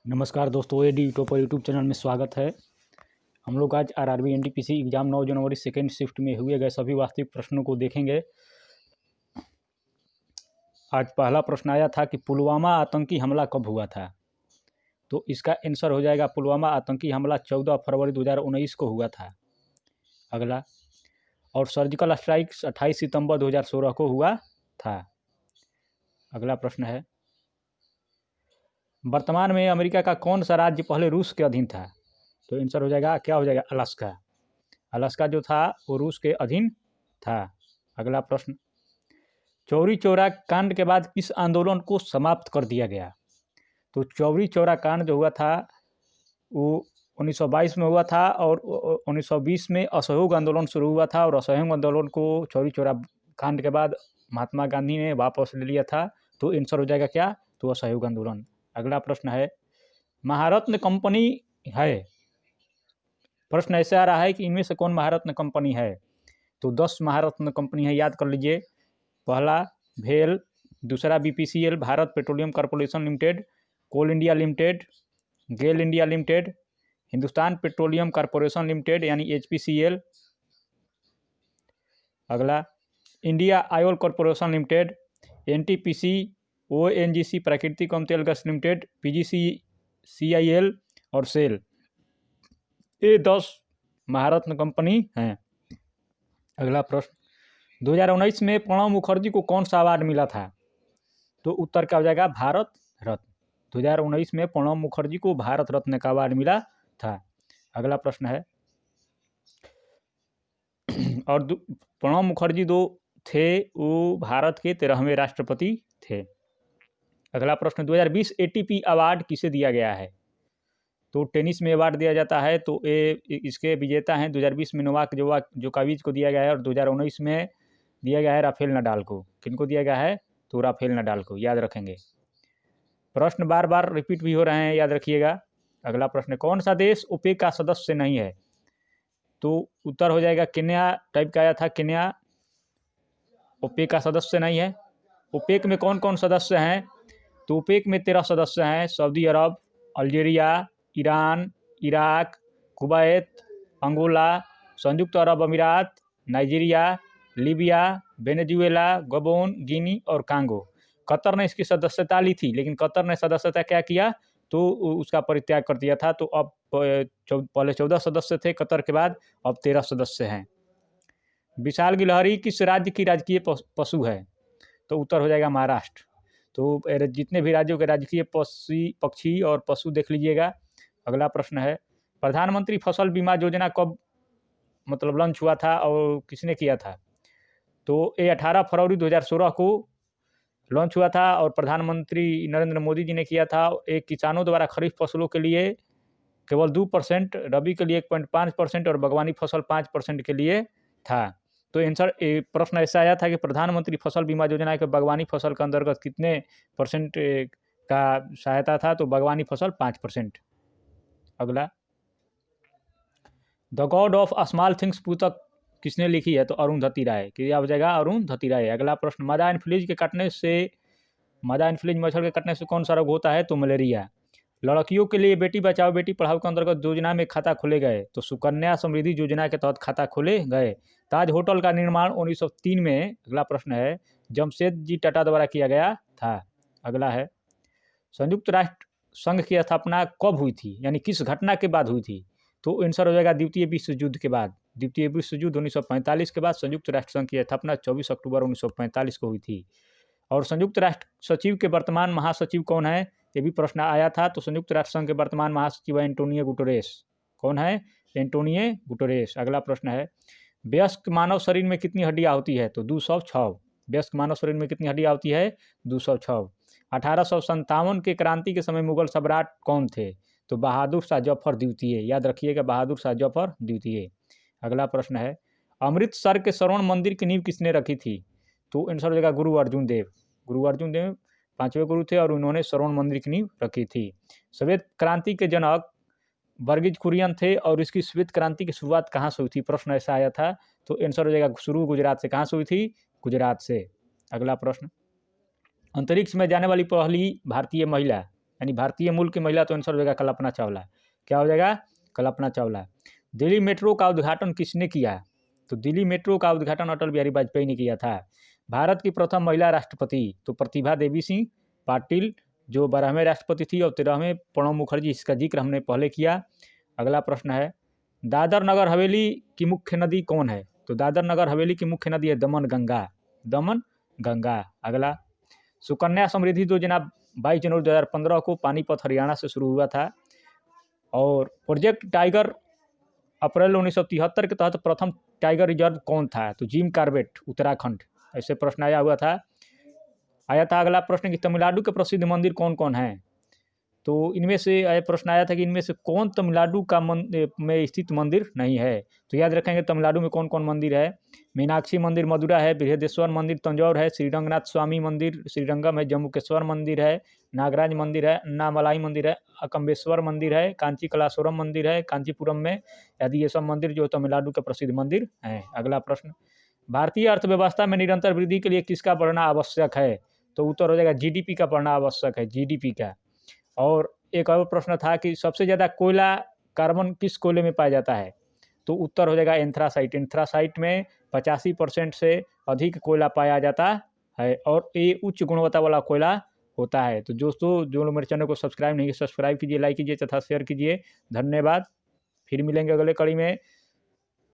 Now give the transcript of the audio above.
नमस्कार दोस्तों, AD topper YouTube channel में स्वागत है। हम लोग आज आरआरबी एनटीपीसी एग्जाम 9 जनवरी सेकेंड शिफ्ट में हुए गए सभी वास्तविक प्रश्नों को देखेंगे। आज पहला प्रश्न आया था कि पुलवामा आतंकी हमला कब हुआ था, तो इसका आंसर हो जाएगा पुलवामा आतंकी हमला 14 फरवरी 2019 को हुआ था। अगला, और सर्जिकल स्ट्राइक 28 सितंबर 2016 को हुआ था। अगला प्रश्न है, वर्तमान में अमेरिका का कौन सा राज्य पहले रूस के अधीन था, तो आंसर हो जाएगा, क्या हो जाएगा, अलास्का। अलास्का जो था वो रूस के अधीन था। अगला प्रश्न, चौरी चौरा कांड के बाद किस आंदोलन को समाप्त कर दिया गया, तो चौरी चौरा कांड जो हुआ था वो 1922 में हुआ था और 1920 में असहयोग आंदोलन शुरू हुआ था और असहयोग आंदोलन को चौरी चौरा कांड के बाद महात्मा गांधी ने वापस ले लिया था। तो आंसर हो जाएगा क्या, तो असहयोग आंदोलन। अगला प्रश्न है, महारत्न कंपनी है, प्रश्न ऐसे आ रहा है कि इनमें से कौन महारत्न कंपनी है, तो 10 महारत्न कंपनी है, याद कर लीजिए। पहला भेल, दूसरा BPCL Bharat petroleum corporation limited, coal India limited, GAIL India limited, Hindustan petroleum corporation limited यानी एचपीसीएल। अगला, India oil corporation limited, NTPC, ONGC प्राकृतिक एवं तेल गैस लिमिटेड, पीजीसीआईएल और सेल। ये 10 महारत्न कंपनी हैं। अगला प्रश्न, 2019 में प्रणब मुखर्जी को कौन सा अवार्ड मिला था, तो उत्तर क्या हो जाएगा, भारत रत्न। 2019 में प्रणब मुखर्जी को भारत रत्न का अवार्ड मिला था। अगला प्रश्न है, और प्रणब मुखर्जी जो थे वो भारत के 13वें राष्ट्रपति थे। अगला प्रश्न, 2020 एटीपी अवार्ड किसे दिया गया है, तो टेनिस में अवार्ड दिया जाता है, तो ये इसके विजेता हैं 2020 में नोवाक जोकोविच को दिया गया है और 2019 में दिया गया है राफेल नडाल को। किनको दिया गया है, तो राफेल नडाल को, याद रखेंगे। प्रश्न बार बार रिपीट भी हो रहे हैं, याद रखिएगा। अगला प्रश्न, कौन सा देश ओपेक का सदस्य नहीं है, तो उत्तर हो जाएगा केन्या। टाइप का आया था, केन्या ओपेक का सदस्य नहीं है। ओपेक में कौन कौन सदस्य हैं, तो ओपेक में 13 सदस्य हैं, Saudi Arab, Algeria, Iran, Iraq, Kuwait, Angola, संयुक्त अरब अमीरात, Nigeria, Libya, Venezuela, Gabon, Guinea और कांगो। कतर ने इसकी सदस्यता ली थी, लेकिन कतर ने सदस्यता क्या किया, तो उसका परित्याग कर दिया था। तो अब पहले 14 सदस्य थे कतर के बाद, अब 13 सदस्य हैं। विशाल गिलहरी किस राज्य की राजकीय पशु है, तो उत्तर हो जाएगा महाराष्ट्र। तो जितने भी राज्यों के राजकीय पक्षी और पशु देख लीजिएगा। अगला प्रश्न है, प्रधानमंत्री फसल बीमा योजना कब मतलब लॉन्च हुआ था और किसने किया था, तो ये 18 फरवरी 2016 को लॉन्च हुआ था और प्रधानमंत्री नरेंद्र मोदी जी ने किया था। एक किसानों द्वारा खरीफ फसलों के लिए केवल 2%, रबी के लिए 1.5% और बागवानी फसल 5% के लिए था। तो आंसर प्रश्न ऐसा आया था कि प्रधानमंत्री फसल बीमा योजना के बागवानी फसल के अंतर्गत कितने % का सहायता था, तो बागवानी फसल 5%। अगला, the God of small things पुस्तक किसने लिखी है, तो अरुंधति राय, क्या हो जाएगा, अरुंधति राय। अगला प्रश्न, मादा एनफ्लूएंजा मच्छर के कटने से कौन सा रोग होता है, तो मलेरिया। लड़कियों के लिए बेटी बचाओ बेटी पढ़ाओ के अंतर्गत योजना में खाता खोले गए, तो सुकन्या समृद्धि योजना के तहत खाता खोले गए। ताज होटल का निर्माण 1903 में, अगला प्रश्न है, जमशेदजी टाटा द्वारा किया गया था। अगला है, संयुक्त राष्ट्र संघ की स्थापना कब हुई थी, यानी किस घटना के बाद हुई थी, तो आंसर हो जाएगा द्वितीय विश्व युद्ध के बाद। द्वितीय विश्व युद्ध 1945 के बाद संयुक्त राष्ट्र संघ की स्थापना 24 अक्टूबर 1945 को हुई थी। और संयुक्त राष्ट्र सचिव के वर्तमान महासचिव कौन है, ये भी प्रश्न आया था। तो संयुक्त राष्ट्र संघ के वर्तमान महासचिव है एंटोनियो गुटेरेस। कौन है, एंटोनियो गुटेरेस। अगला प्रश्न है, वयस्क मानव शरीर में कितनी हड्डियां होती है, तो 206। वयस्क मानव शरीर में कितनी हड्डियां होती है, 206। 1857 के क्रांति के समय मुगल सम्राट कौन थे, तो बहादुर शाह जफर द्वितीय, याद रखिएगा, बहादुर शाह जफर द्वितीय। अगला प्रश्न है, अमृतसर के स्वर्ण मंदिर की नींव किसने रखी थी, तो आंसर हो जाएगा गुरु अर्जुन देव। गुरु अर्जुन देव 5वें गुरु थे और उन्होंने स्वर्ण मंदिर की नींव रखी थी। श्वेत क्रांति के जनक वर्गीज कुरियन थे और इसकी श्वेत क्रांति की शुरुआत कहाँ से हुई थी, प्रश्न ऐसा आया था। तो आंसर हो जाएगा शुरू गुजरात से। कहाँ से हुई थी, गुजरात से। अगला प्रश्न, अंतरिक्ष में जाने वाली पहली भारतीय महिला यानी भारतीय मूल की महिला, तो आंसर हो जाएगा कल्पना चावला। क्या हो जाएगा? कल्पना चावला। दिल्ली मेट्रो का उद्घाटन किसने किया? तो दिल्ली मेट्रो का उद्घाटन अटल बिहारी वाजपेयी ने किया था। भारत की प्रथम महिला राष्ट्रपति, तो प्रतिभा देवी सिंह पाटिल, जो 12वें राष्ट्रपति थी, और 13वें प्रणब मुखर्जी, इसका जिक्र हमने पहले किया। अगला प्रश्न है, दादर नगर हवेली की मुख्य नदी कौन है? तो दादर नगर हवेली की मुख्य नदी है दमन गंगा, दमन गंगा। अगला, सुकन्या समृद्धि योजना 22 जनवरी 2015 को पानीपत हरियाणा से शुरू हुआ था। और प्रोजेक्ट टाइगर अप्रैल 1973 के तहत प्रथम टाइगर रिजर्व कौन था? तो जिम कॉर्बेट, उत्तराखंड। ऐसे प्रश्न आया था। अगला प्रश्न कि तमिलनाडु के प्रसिद्ध मंदिर कौन कौन हैं? तो इनमें से प्रश्न आया था कि इनमें से कौन तमिलनाडु का में स्थित मंदिर नहीं है? तो याद रखेंगे तमिलनाडु में कौन कौन मंदिर है। मीनाक्षी मंदिर मदुरा है, बृहदेश्वर मंदिर तंजौर है, श्रीरंगनाथ स्वामी मंदिर श्रीरंगम है, जम्मूकेश्वर मंदिर है, नागराज मंदिर है, अन्नामलाई मंदिर है, अकम्बेश्वर मंदिर है, कांची कलाश्वरम मंदिर है कांचीपुरम में। यदि ये सब मंदिर जो तमिलनाडु के प्रसिद्ध मंदिर हैं। अगला प्रश्न, भारतीय अर्थव्यवस्था में निरंतर वृद्धि के लिए किसका बढ़ना आवश्यक है? तो उत्तर हो जाएगा जीडीपी का बढ़ना आवश्यक है, जीडीपी का। और एक और प्रश्न था कि सबसे ज़्यादा कोयला कार्बन किस कोयले में पाया जाता है? तो उत्तर हो जाएगा एंथ्रासाइट। एंथ्रासाइट में 85% से अधिक कोयला पाया जाता है, और ये उच्च गुणवत्ता वाला कोयला होता है। तो दोस्तों, जो लोग मेरे चैनल को सब्सक्राइब नहीं, सब्सक्राइब कीजिए, लाइक कीजिए तथा शेयर कीजिए। धन्यवाद। फिर मिलेंगे अगले कड़ी में।